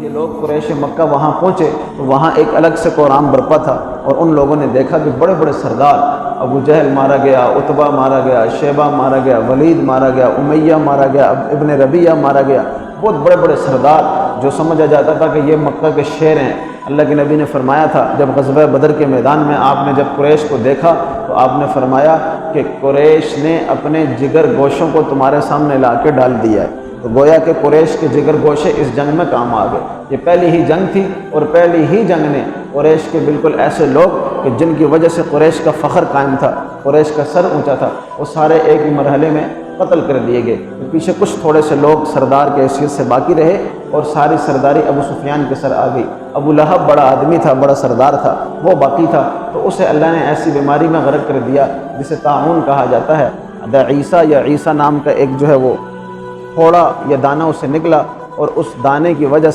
یہ لوگ قریش مکہ وہاں پہنچے تو وہاں ایک الگ سے کورام برپا تھا، اور ان لوگوں نے دیکھا کہ بڑے بڑے سردار، ابو جہل مارا گیا، عتبہ مارا گیا، شیبہ مارا گیا، ولید مارا گیا، امیہ مارا گیا، ابن ربیعہ مارا گیا، بہت بڑے بڑے سردار جو سمجھا جاتا تھا کہ یہ مکہ کے شیر ہیں۔ اللہ کے نبی نے فرمایا تھا، جب غزوہ بدر کے میدان میں آپ نے جب قریش کو دیکھا تو آپ نے فرمایا کہ قریش نے اپنے جگر گوشوں کو تمہارے سامنے لا کے ڈال دیا ہے۔ تو گویا کہ قریش کے جگر گوشے اس جنگ میں کام آ گئے۔ یہ پہلی ہی جنگ تھی، اور پہلی ہی جنگ نے قریش کے بالکل ایسے لوگ کہ جن کی وجہ سے قریش کا فخر قائم تھا، قریش کا سر اونچا تھا، وہ سارے ایک ہی مرحلے میں قتل کر دیے گئے۔ تو پیچھے کچھ تھوڑے سے لوگ سردار کے حیثیت سے باقی رہے، اور ساری سرداری ابو سفیان کے سر آ گئی۔ ابو لہب بڑا آدمی تھا، بڑا سردار تھا، وہ باقی تھا، تو اسے اللہ نے ایسی بیماری میں غرق کر دیا جسے طاعون کہا جاتا ہے۔ عیسیٰ یا عیسیٰ نام کا ایک جو ہے وہ پھوڑا یا دانہ اسے نکلا، اور اس دانے کی وجہ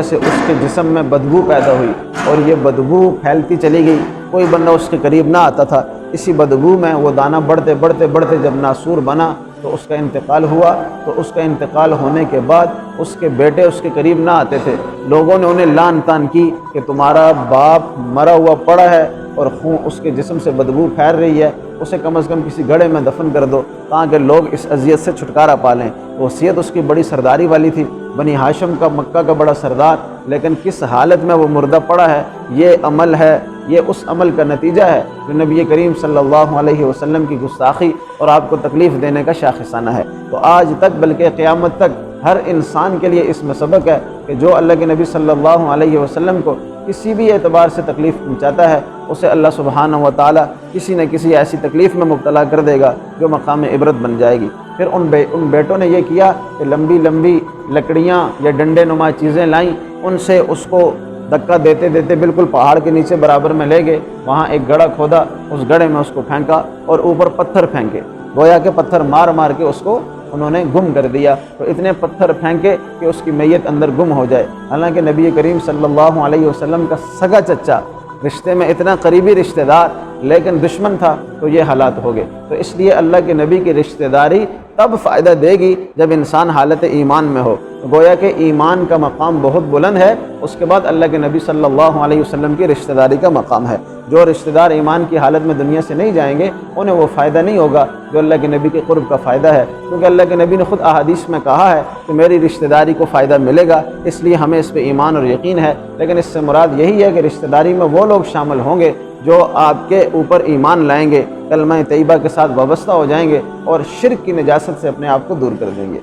سے اس کے جسم میں بدبو پیدا ہوئی، اور یہ بدبو پھیلتی چلی گئی، کوئی بندہ اس کے قریب نہ آتا تھا۔ اسی بدبو میں وہ دانہ بڑھتے بڑھتے بڑھتے جب ناسور بنا تو اس کا انتقال ہوا۔ تو اس کا انتقال ہونے کے بعد اس کے بیٹے اس کے قریب نہ آتے تھے، لوگوں نے انہیں لعن طعن کی کہ تمہارا باپ مرا ہوا پڑا ہے اور خون اس کے جسم سے بدبو پھیل رہی ہے، اسے کم از کم کسی گڑھے میں دفن کر دو تاکہ لوگ اس اذیت سے چھٹکارا پا لیں۔ وصیت اس کی بڑی سرداری والی تھی، بنی ہاشم کا، مکہ کا بڑا سردار، لیکن کس حالت میں وہ مردہ پڑا ہے، یہ عمل ہے، یہ اس عمل کا نتیجہ ہے جو نبی کریم صلی اللہ علیہ وسلم کی گستاخی اور آپ کو تکلیف دینے کا شاخصانہ ہے۔ تو آج تک بلکہ قیامت تک ہر انسان کے لیے اس میں سبق ہے کہ جو اللہ کے نبی صلی اللہ علیہ وسلم کو کسی بھی اعتبار سے تکلیف پہنچاتا ہے، اسے اللہ سبحانہ و تعالیٰ کسی نہ کسی ایسی تکلیف میں مبتلا کر دے گا جو مقام عبرت بن جائے گی۔ پھر ان بیٹوں نے یہ کیا کہ لمبی لمبی لکڑیاں یا ڈنڈے نما چیزیں لائیں، ان سے اس کو دھکا دیتے دیتے بالکل پہاڑ کے نیچے برابر میں لے گئے، وہاں ایک گڑھا کھودا، اس گڑھے میں اس کو پھینکا اور اوپر پتھر پھینکے، گویا کہ پتھر مار مار کے اس کو انہوں نے گم کر دیا۔ تو اتنے پتھر پھینکے کہ اس کی میت اندر گم ہو جائے، حالانکہ نبی کریم صلی اللہ علیہ وسلم کا سگا چچا، رشتے میں اتنا قریبی رشتہ دار لیکن دشمن تھا، تو یہ حالات ہو گئے۔ تو اس لیے اللہ کے نبی کی رشتہ داری تب فائدہ دے گی جب انسان حالت ایمان میں ہو۔ گویا کہ ایمان کا مقام بہت بلند ہے، اس کے بعد اللہ کے نبی صلی اللہ علیہ وسلم کی رشتہ داری کا مقام ہے۔ جو رشتہ دار ایمان کی حالت میں دنیا سے نہیں جائیں گے، انہیں وہ فائدہ نہیں ہوگا جو اللہ کے نبی کے قرب کا فائدہ ہے، کیونکہ اللہ کے نبی نے خود احادیث میں کہا ہے کہ میری رشتہ داری کو فائدہ ملے گا، اس لیے ہمیں اس پہ ایمان اور یقین ہے۔ لیکن اس سے مراد یہی ہے کہ رشتہ داری میں وہ لوگ شامل ہوں گے جو آپ کے اوپر ایمان لائیں گے، کلمہ طیبہ کے ساتھ وابستہ ہو جائیں گے اور شرک کی نجاست سے اپنے آپ کو دور کر دیں گے۔